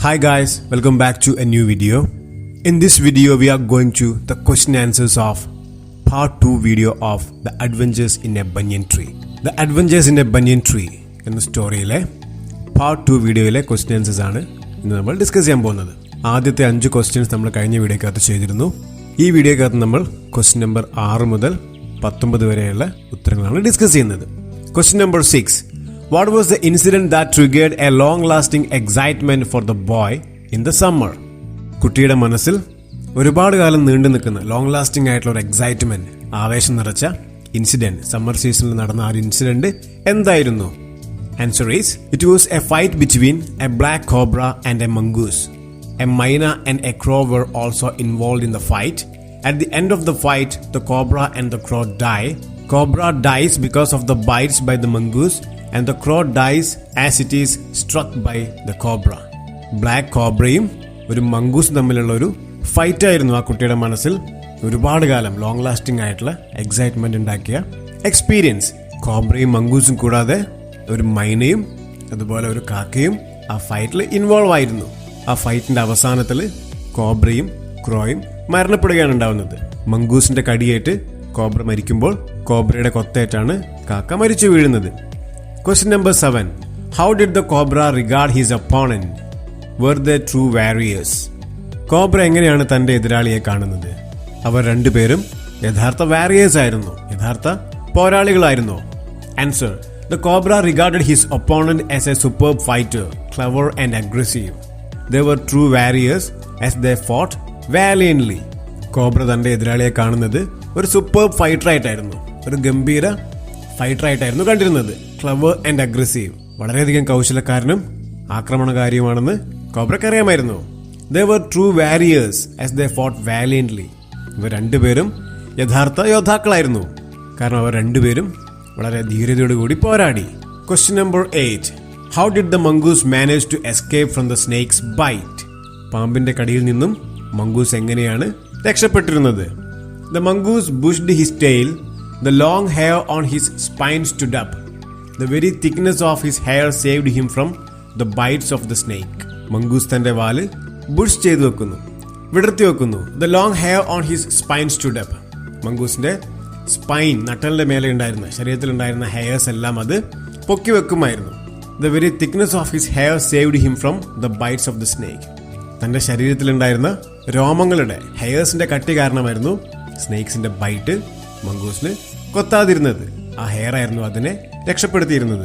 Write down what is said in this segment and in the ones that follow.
Hi guys, welcome back to a new video. In this video we are going to the question answers of part 2 video of The Adventures in a Banyan Tree. The Adventures in a Banyan Tree എന്ന സ്റ്റോറിയിലെ part 2 വീഡിയോയിലെ question answers ആണ് ഇന്ന് നമ്മൾ discuss ചെയ്യാൻ പോകുന്നത്. ആദ്യത്തെ 5 questions നമ്മൾ കഴിഞ്ഞ വീഡിയോക്കകത്ത് ചെയ്തിരുന്നു. ഈ വീഡിയോക്കകത്ത് നമ്മൾ ക്വസ്റ്റ്യൻ നമ്പർ 6 മുതൽ 19 വരെയുള്ള ഉത്തരങ്ങളാണ് ഡിസ്കസ് ചെയ്യുന്നത്. Question number 6. What was the incident that triggered a long-lasting excitement for the boy in the summer? കുട്ടിയുടെ മനസ്സിൽ ഒരുപാട് കാലം നീണ്ടു നിൽക്കുന്ന ലോങ് ലാസ്റ്റിംഗ് ആയിട്ടുള്ള ഒരു എക്സൈറ്റ്മെന്റ്, ആവേശം നിറച്ച ഇൻസിഡന്റ്, സമ്മർ സീസണിൽ നടന്ന ആ ഒരു ഇൻസിഡന്റ് എന്തായിരുന്നു? Answer is it was A fight between A black cobra and A mongoose. A myna and a crow were also involved in the fight. At the end of the fight, the cobra and the crow die. Cobra dies because of the bites by the mongoose, and the crow dies as it is struck by the cobra. Black കോബ്രയും ഒരു മംഗൂസും തമ്മിലുള്ള ഒരു fight ആയിരുന്നു ആ കുട്ടിയുടെ മനസ്സിൽ ഒരുപാട് കാലം ലോങ് ലാസ്റ്റിംഗ് ആയിട്ടുള്ള എക്സൈറ്റ്മെന്റ് ഉണ്ടാക്കിയ എക്സ്പീരിയൻസ്. കോബ്രയും മംഗൂസും കൂടാതെ ഒരു മൈനയും അതുപോലെ ഒരു കാക്കയും ആ ഫൈറ്റിൽ ഇൻവോൾവ് ആയിരുന്നു. ആ ഫൈറ്റിന്റെ അവസാനത്തിൽ കോബ്രയും ക്രോയും മരണപ്പെടുകയാണ് ഉണ്ടാവുന്നത്. മംഗൂസിന്റെ കടിയേറ്റ് കോബ്ര മരിക്കുമ്പോൾ കോബ്രയുടെ കൊത്തേറ്റാണ് കാക്ക മരിച്ചു വീഴുന്നത്. Question number 7. How did the cobra regard his opponent? Were they true warriors? Cobra എങ്ങനെയാണ് തന്റെ എതിരാളിയെ കാണുന്നത്? അവർ രണ്ടുപേരും യഥാർത്ഥ വാരിയേഴ്സ് ആയിരുന്നു, യഥാർത്ഥ പോരാളികളായിരുന്നു. Answer: The cobra regarded his opponent as a superb fighter, clever and aggressive. They were true warriors as they fought valiantly. Cobra തന്റെ എതിരാളിയെ കാണുന്നത് ഒരു സൂപ്പർബ് ഫൈറ്റർ ആയിട്ടായിരുന്നു, ഒരു ഗംഭീര ഫൈറ്റർ ആയിട്ടായിരുന്നു കണ്ടിരുന്നത്. ക്ലവർ ആൻഡ് അഗ്രസീവ്, വളരെയധികം കൗശലക്കാരനും ആക്രമണകാരിയുമാണെന്ന് കോബ്രയ്ക്ക് അറിയാമായിരുന്നു. They were true warriors as they fought valiantly. ഇവർ രണ്ടുപേരും യഥാർത്ഥ യോദ്ധാക്കളായിരുന്നു, കാരണം അവർ രണ്ടുപേരും വളരെ ധീരതയോടുകൂടി പോരാടി. Question number 8. How did the mongoose manage to escape from the snake's bite? പാമ്പിന്റെ കടിയിൽ നിന്നും മംഗൂസ് എങ്ങനെയാണ് രക്ഷപ്പെട്ടിരുന്നത്? The mongoose bushed his tail. The long hair on his spine stood up. The very thickness of his hair saved him from the bites of the snake. Mongoose തന്റെ വാല് Bush ചെയ്തു വെക്കുന്നു, വിടർത്തി വെക്കുന്നു. The long hair on his spine stood up. മംഗൂസിന്റെ spine, നട്ടലിന്റെ മേലെ ഉണ്ടായിരുന്ന, ശരീരത്തിലുണ്ടായിരുന്ന ഹെയർസ് എല്ലാം അത് പൊക്കി വെക്കുമായിരുന്നു. The very thickness of his hair saved him from the bites of the snake. തന്റെ ശരീരത്തിലുണ്ടായിരുന്ന രോമങ്ങളുടെ, ഹെയർസിന്റെ കട്ടി കാരണമായിരുന്നു സ്നേക്സിന്റെ ബൈറ്റ് മംഗൂസിന് കൊത്താതിരുന്നത്. ആ ഹെയർ ആയിരുന്നു അതിനെ രക്ഷപ്പെടുത്തിയിരുന്നത്.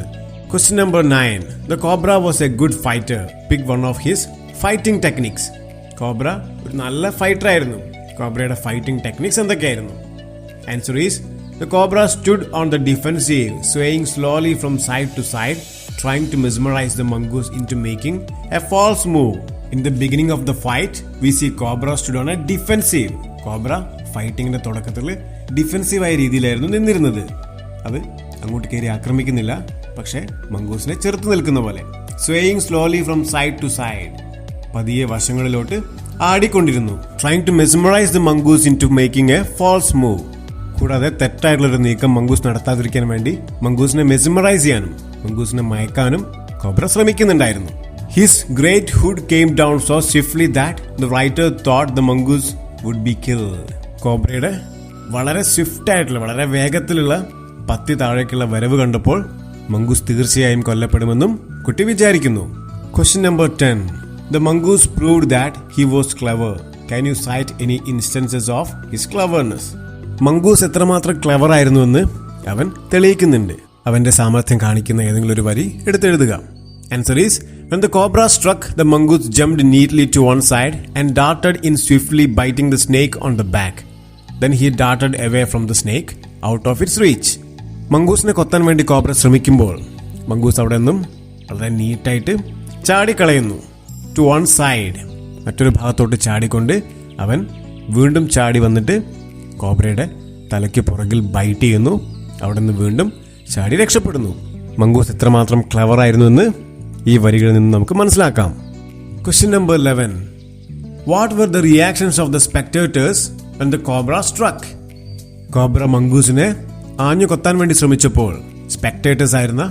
Question number 9. The cobra was a good fighter. Pick one of his fighting techniques. Cobra ഒരു നല്ല fighter ആയിരുന്നു. കോബ്രയുടെ fighting techniques എന്തൊക്കെയായിരുന്നു? Answer is The cobra stood on the defensive, swaying slowly from side to side, trying to mesmerize the mongoose into making a false move. In the beginning of the fight, we see cobra stood on a defensive. Cobra ഫൈറ്റിങ്ങിന്റെ തുടക്കത്തിൽ ഡിഫെൻസീവായ രീതിയിലായിരുന്നു നിന്നിരുന്നത്. അത് അങ്ങോട്ട് കയറി ആക്രമിക്കുന്നില്ല, പക്ഷെ മംഗൂസിനെ ചെറുത്തു നിൽക്കുന്ന പോലെ. Swaying slowly from side to side, പതിയെ വശങ്ങളിലോട്ട് ആടിക്കൊണ്ടിരുന്നു. Trying to mesmerise the mongoose into making a false move. കൂടാതെ തെറ്റായിട്ടുള്ളൊരു നീക്കം മംഗൂസ് നടത്താതിരിക്കാൻ വേണ്ടി മംഗൂസിനെ മെസ്മറൈസ് ചെയ്യാനും മംഗൂസിനെ മയക്കാനും കോബ്ര ശ്രമിക്കുന്നുണ്ടായിരുന്നു. His great hood came down so swiftly that the writer thought the mongoose would be killed. കോബ്രയുടെ വളരെ സ്വിഫ്റ്റ് ആയിട്ടുള്ള, വളരെ വേഗത്തിലുള്ള പത്തി താഴേക്കുള്ള വരവ് കണ്ടപ്പോൾ മംഗൂസ് തീർച്ചയായും കൊല്ലപ്പെടുമെന്നും കുട്ടി വിചാരിക്കുന്നു. Question number 10. The mongoose proved that he was clever. Can you cite any instances of his cleverness? Mongoose എത്രമാത്രം ക്ലെവർ ആയിരുന്നുവെന്ന് അവൻ തെളിയിക്കുന്നുണ്ട്. അവന്റെ സാമർത്ഥ്യം കാണിക്കുന്ന ഏതെങ്കിലും ഒരു വരി എടുത്തെഴുതുക. Answer is: When the cobra struck, the mongoose jumped neatly to one side and darted in swiftly, biting the snake on the back. Then he darted away from the snake, out of its reach. മംഗൂസിനെ കൊത്താൻ വേണ്ടി cobra ശ്രമിക്കുമ്പോൾ mongoose അവിടെ നിന്നും വളരെ നീറ്റായിട്ട് ചാടിക്കളയുന്നു. To one side, മറ്റൊരു ഭാഗത്തോട്ട് ചാടിക്കൊണ്ട് അവൻ വീണ്ടും ചാടി വന്നിട്ട് കോബ്രയുടെ തലയ്ക്ക് പുറകിൽ ബൈറ്റ് ചെയ്യുന്നു. അവിടെ നിന്ന് വീണ്ടും ചാടി രക്ഷപ്പെടുന്നു. മംഗൂസ് എത്രമാത്രം ക്ലെവർ ആയിരുന്നു എന്ന് ഈ വരികളിൽ നിന്ന് നമുക്ക് മനസ്സിലാക്കാം. Question number 11. What were the reactions of the spectators when the cobra struck? Cobra മംഗൂസിനെ ആഞ്ഞു കൊത്താൻ വേണ്ടി ശ്രമിച്ചപ്പോൾ സ്പെക്ടേറ്റേഴ്സ് ആയിരുന്ന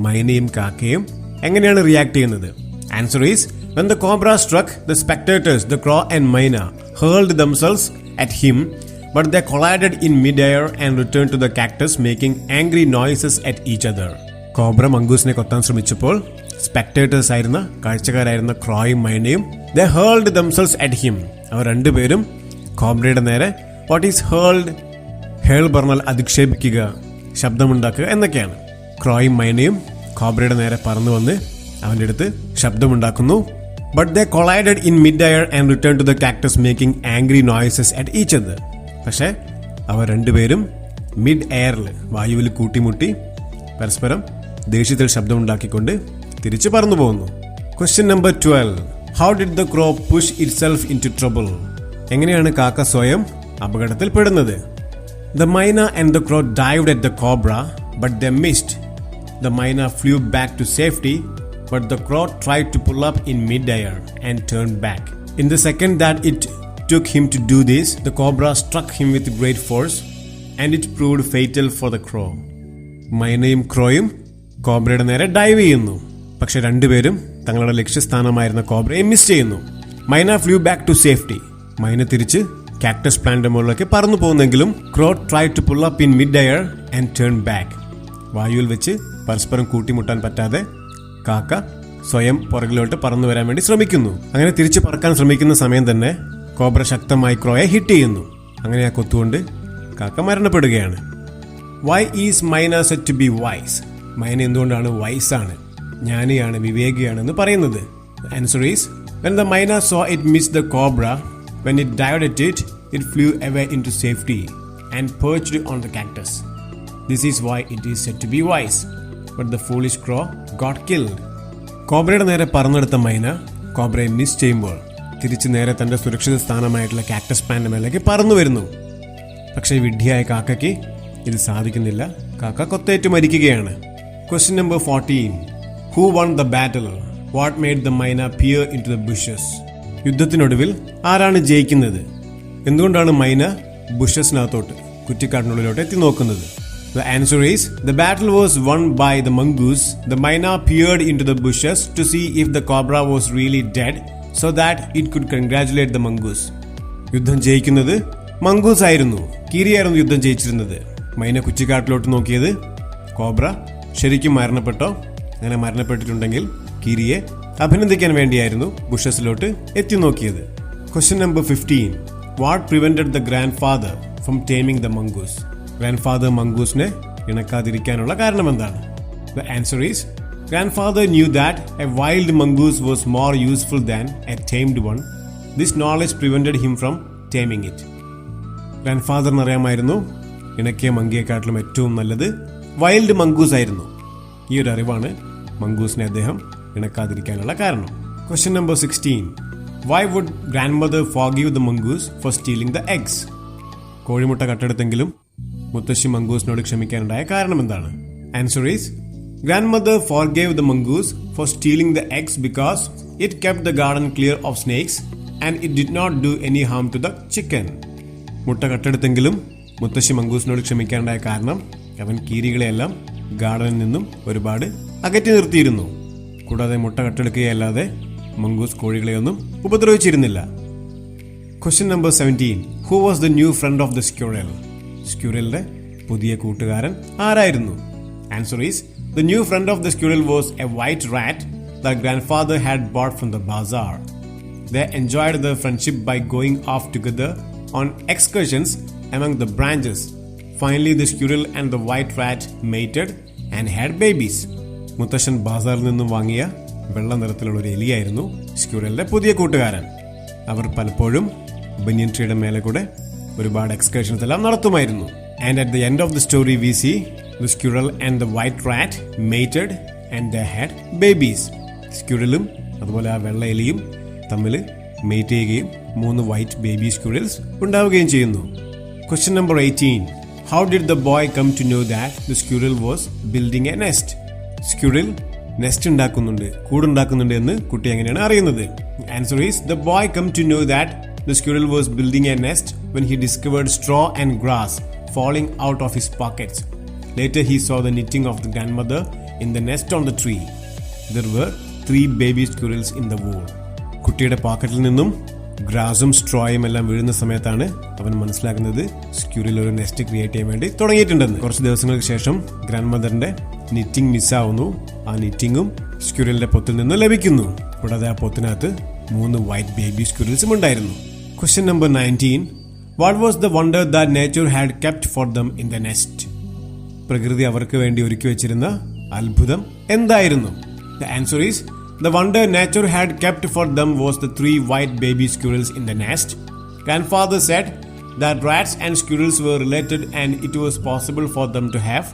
മൈനയും കാക്കയും എങ്ങനെയാണ് റിയാക്ട് ചെയ്യുന്നത്? Answer is When the cobra struck, the spectators, the crow and myna, hurled themselves at him, but they collided in mid-air and returned to the cactus, making angry noises at each other. Cobra മംഗൂസിനെ കൊത്താൻ ശ്രമിച്ചപ്പോൾ spectators ആയിരുന്ന കാഴ്ചക്കാരായിരുന്ന ക്രോയും മൈനയും they hurled themselves at him. അവർ രണ്ടുപേരും കോബ്രയുടെ നേരെ what is hurled, hurl പറഞ്ഞാൽ അധിക്ഷേപിക്കുക, ശബ്ദമുണ്ടാക്കുക എന്നൊക്കെയാണ്. ക്രോയും മൈനയും കോബ്രയുടെ നേരെ പറന്നു വന്ന് അവൻ്റെ അടുത്ത് ശബ്ദമുണ്ടാക്കുന്നു. But they collided in mid-air and returned to the cactus, making angry noises at each other. പക്ഷേ അവർ രണ്ടുപേരും മിഡ് എയറിൽ, വായുവിൽ കൂട്ടിമുട്ടി പരസ്പരം ദേഷ്യത്തിൽ ശബ്ദമുണ്ടാക്കിക്കൊണ്ട് തിരിച്ചു പറന്നു പോകുന്നു. Question number 12. How did the crow push itself into trouble? എങ്ങനെയാണ് കാക്ക സ്വയം അപകടത്തിൽ പെടുന്നത്? The myna and the crow dived at the cobra, but they missed. The myna flew back to safety, but the crow tried to pull up in mid-air and turned back. In the second that it took him to do this, the cobra struck him with great force, and it proved fatal for the crow. മൈനയും ക്രോയും കോബ്രയുടെ നേരെ dive ചെയ്യുന്നു. പക്ഷെ രണ്ടുപേരും തങ്ങളുടെ ലക്ഷ്യസ്ഥാനമായിരുന്ന കോബ്രയെ miss ചെയ്യുന്നു. മൈന flu back to safety. മൈന തിരിച്ച് cactus പ്ലാന്റിന്റെ മുകളിലേക്ക് പറന്നു പോകുന്നെങ്കിലും crow try to pull up in mid air and turn back. വായുവിൽ വെച്ച് പരസ്പരം കൂട്ടിമുട്ടാൻ പറ്റാതെ കാക്ക സ്വയം പുറകിലോട്ട് പറന്നു വരാൻ വേണ്ടി ശ്രമിക്കുന്നു. അങ്ങനെ തിരിച്ചു പറക്കാൻ ശ്രമിക്കുന്ന സമയം തന്നെ കോബ്ര ശക്തമായി ക്രോയെ ഹിറ്റ് ചെയ്യുന്നു. അങ്ങനെ ആ കൊത്തുകൊണ്ട് കാക്ക മരണപ്പെടുകയാണ്. വൈ ഈസ് മൈന സെറ്റ് ടു ബി വൈസ്? മൈന എന്തുകൊണ്ടാണ് വൈസ് ആണ്, ജ്ഞാനിയാണ്, വിവേകിയാണെന്ന് പറയുന്നത്? Answer is when the myna saw it miss the cobra, when it dived at it, it flew away into safety and perched on the cactus. This is why it is said to be wise. But the foolish crow got killed. കോബ്രയുടെ നേരെ പറന്നെടുത്ത മൈന കോബ്രയെ miss ചെയ്യുമ്പോൾ തിരിച്ചു നേരെ തന്റെ സുരക്ഷിത സ്ഥാനമായിട്ടുള്ള cactus പ്ലാന്റിന്റെ മേലേക്ക് പറന്നു വരുന്നു. പക്ഷേ വിഡ്ഢിയായ കാക്കയ്ക്ക് ഇത് സാധിക്കുന്നില്ല. കാക്ക കൊത്തേറ്റ് മരിക്കുകയാണ്. Question number 14. Who won the battle? What made the myna peer into the bushes? യുദ്ധത്തിനൊടുവിൽ ആരാണ് ജയിക്കുന്നത്? എന്തുകൊണ്ടാണ് മൈന ബുഷസിനകത്തോട്ട്, കുറ്റിക്കാട്ടിനുള്ളിലോട്ട് എത്തി നോക്കുന്നത്? The answer is, the battle was won by the mongoose. The myna peered into the bushes to see if the cobra was really dead, so that it could congratulate the mongoose. യുദ്ധം ജയിക്കുന്നത് mongoose ആയിരുന്നു. കീരിയായിരുന്നു യുദ്ധം ജയിച്ചിരുന്നത്. മൈന കുറ്റിക്കാട്ടിലോട്ട് നോക്കിയത് cobra ശരിക്കും മരണപ്പെട്ടോ, അങ്ങനെ മരണപ്പെട്ടിട്ടുണ്ടെങ്കിൽ കീരിയെ അഭിനന്ദിക്കാൻ വേണ്ടിയായിരുന്നു ബുഷസിലോട്ട് എത്തി നോക്കിയത്. Question number 15. What prevented the grandfather from taming the mongoose? Grandfather മംഗൂസിനെ ഇണക്കാതിരിക്കാനുള്ള കാരണം എന്താണ്? The answer is, grandfather knew that a wild mongoose was more useful than a tamed one. This knowledge prevented him from taming it. ഗ്രാൻഡ്ഫാദറിന് അറിയാമായിരുന്നു ഇണക്കിയ മങ്കിയെക്കാട്ടിലും ഏറ്റവും നല്ലത് wild mongoose ആയിരുന്നു. ഈ ഒരു അറിവാണ് മംഗൂസിനെ അദ്ദേഹം ഇണക്കാതിരിക്കാനുള്ള കാരണം. Question number 16. Why would grandmother forgive the mongoose for stealing the eggs? കോഴിമുട്ട കട്ടെടുത്തെങ്കിലും മുത്തശ്ശി മംഗൂസിനോട് ക്ഷമിക്കാനുണ്ടായ കാരണം എന്താണ്? Answer is, grandmother forgave the mongoose for stealing the eggs because it kept the garden clear of snakes and it did not do any harm to the chicken. മുട്ട കട്ടെടുത്തെങ്കിലും മുത്തശ്ശി മംഗൂസിനോട് ക്ഷമിക്കാനുണ്ടായ കാരണം അവൻ കീരികളെയെല്ലാം ഗാർഡനിൽ നിന്നും ഒരുപാട് അകറ്റി നിർത്തിയിരുന്നു. കൂടാതെ മുട്ട കട്ടെടുക്കുകയല്ലാതെ mongoose കോഴികളെയൊന്നും ഉപദ്രവിച്ചിരുന്നില്ല. Question number 17. Who was the new friend of the squirrel? സ്ക്യൂറലിന്റെ പുതിയ കൂട്ടുകാരൻ ആരായിരുന്നു? Answer is, the new friend of the squirrel was a white rat that grandfather had bought from the bazaar. They enjoyed their friendship by going off together on excursions among the branches. Finally, the squirrel and the white rat mated and had babies. മുത്തശ്ശൻ ബാസാറിൽ നിന്നും വാങ്ങിയ വെള്ള നിറത്തിലുള്ള ഒരു എലിയായിരുന്നു സ്ക്യൂറലിന്റെ പുതിയ കൂട്ടുകാരൻ. അവർ പലപ്പോഴും ബനിയൻ ട്രീയുടെ മേലെ കൂടെ ഒരുപാട് എക്സ്കർഷൻസ് എല്ലാം നടത്തുമായിരുന്നു. And at the end of the story we see the squirrel and the white rat mated and they had babies. സ്ക്യൂറലും അതുപോലെ ആ വെള്ള എലിയും തമ്മിൽ മേറ്റ് ചെയ്യുകയും 3 വൈറ്റ് ബേബി സ്ക്യൂറൽസ് ഉണ്ടാവുകയും ചെയ്യുന്നു. Question number 18. How did the boy come to know that the squirrel was building a nest? Squirrel nest ഉണ്ടാക്കുന്നുണ്ട്, കൂടുണ്ടാക്കുന്നുണ്ട് എന്ന് കുട്ടി എങ്ങനെയാണ് അറിയുന്നത്? Answer is, the boy come to know that the squirrel was building a nest when he discovered straw and grass falling out of his pockets. Later he saw the knitting of the grandmother in the nest on the tree. There were 3 baby squirrels in the wool. കുട്ടിയുടെ പോക്കറ്റിൽ നിന്നും ഗ്രാസും സ്ട്രോയും എല്ലാം വീഴുന്ന സമയത്താണ് അവൻ മനസ്സിലാക്കുന്നത് സ്ക്യൂറിൽ ഒരു nest create ചെയ്യാൻ വേണ്ടി തുടങ്ങിയിട്ടുണ്ടെന്ന്. കുറച്ച് ദിവസങ്ങൾക്ക് ശേഷം ഗ്രാൻഡ് മദറിന്റെ നിറ്റിംഗ് മിസ്സാവുന്നു. ആ നിറ്റിംഗും സ്ക്യൂറിലിന്റെ പൊത്തിൽ നിന്ന് ലഭിക്കുന്നു. കൂടാതെ ആ പൊത്തിനകത്ത് 3 വൈറ്റ് ബേബി സ്ക്യൂറിൽസും ഉണ്ടായിരുന്നു. Question number 19. What was the wonder that nature had kept for them in the nest? പ്രകൃതി അവർക്ക് വേണ്ടി ഒരുക്കി വെച്ചിരുന്ന അത്ഭുതം എന്തായിരുന്നു? The answer is the wonder nature had kept for them was the 3 white baby squirrels in the nest. Grandfather said that rats and squirrels were related and it was possible for them to have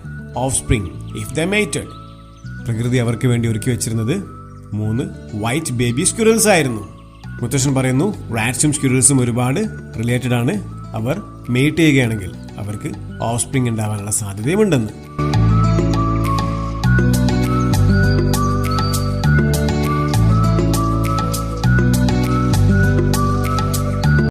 offspring if they mated. പ്രകൃതി അവർക്ക് വേണ്ടി ഒരുക്കി വെച്ചിരുന്നത് 3 white baby squirrels ആയിരുന്നു. മുത്തശ്ശൻ പറയുന്നു റാറ്റ്സും സ്ക്വിറൽസും ഒരുപാട് related ആണ്. അവർ മേറ്റ് ചെയ്യുകയാണെങ്കിൽ അവർക്ക് ഓഫ്സ്പ്രിംഗ് ഉണ്ടാവാനുള്ള സാധ്യതയുമുണ്ടെന്ന്.